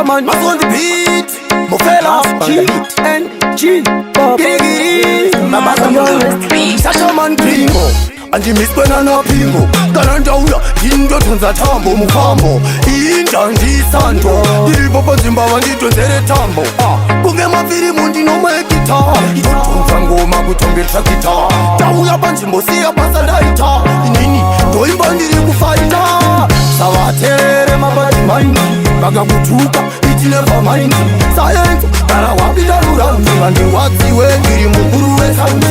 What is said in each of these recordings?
man, Mass on the beat. Mo fella, G-N-G, Giri, Sasha man Pingo, and the Miss Banana Pingo, Ganandaula, Indo Tunza Tambo, Mukamo, Injandi Santo, Dilipopo Zimbabwe, Tonzere Tambo, Bungema Viri Mundi no my guitar, Tunzango Mabutonge Takita, Tauya Banchimosia Pasadaita, Nini, Toimbandi Kufaita, Sawatere Mabadi Mind, Bagabutuka, it's never mind, Science, Tarawabida Rura, and what's the way, Muguru Sound,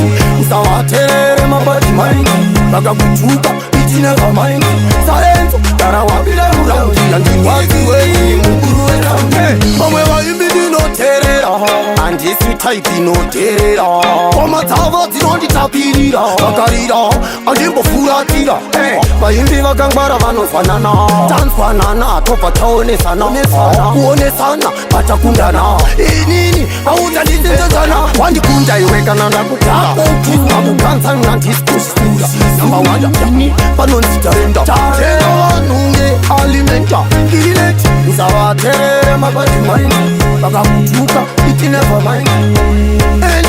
Sawatere Mabadi Mind, Bagabutuka, it's never mind, Science, Tarawabida Rura, and what's the way, Muguru Sound, Mamma, you be no terror, and this you type in no terror, Komatawa, on the Tapira, Bakarida, and Jimbofura Tira, by Indiva Gangbara, Fanana, Dance Fanana, Topatone Sana, One Sana, Patakundana, Inini, Auta Dizana, one Kunda, Iwekanana, Abukansan, and his Kustura, number one, Yami, Panon Sitarenda, Nunge, Alimenta, Kilet, Zawatere, Mabati Mind, Bagamutuka, it's never mind, and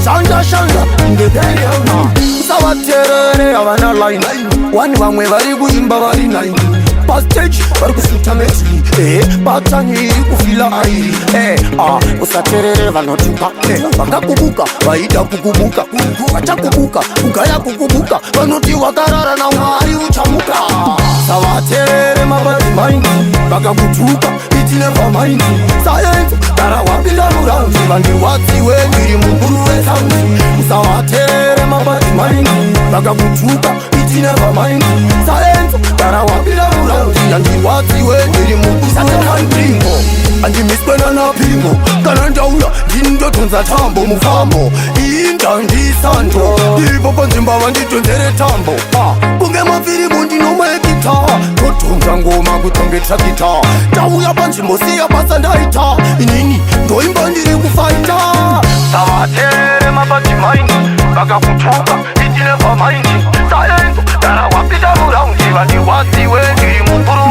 Shanda Shanda, the day of now. Sawatere, Havana line. One way very good in Bavary line. Pastage, Barkusutameti, Batani, Ufila, Usatere, Vanotuka, Bakakubuka, Baida Kukubuka, Achakubuka, Ukaya Kukubuka, Vanoti Watara, now Chamuka. Sawatere, Mabati mind, Bakabutuka, it's never mind. Science, Tarawabila, and what's the way, Muguru Sound, Sawatere, Mabati mind, Bagabutuka, it's never mind. Science, Tarawabila, and what's the way, Muguru Sound, and the Miss Banana Pingo, Ganandaula, Indo Tunza Tambo, Mufamo, Injandi Santo, Dilipopo Zimbabwe, and Tonzere Tambo, Bungema Viri Mundi no my guitar, Totunzango Mabutonge Takita, Tauya Banchimosia Pasadaita, Inini, Toimbandi Kufaita, Sawatere Mabati Mind, Bagabutuka, it's never mind, Silence, Tarawapida Murang, and what's the way, Muguru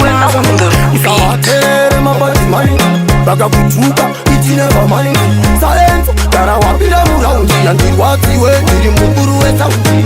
Sawatere Mabati Mind, Bagabutuka, it's never mind, Silence, Tarawapida Murang, and what's the way, Muguru Sound.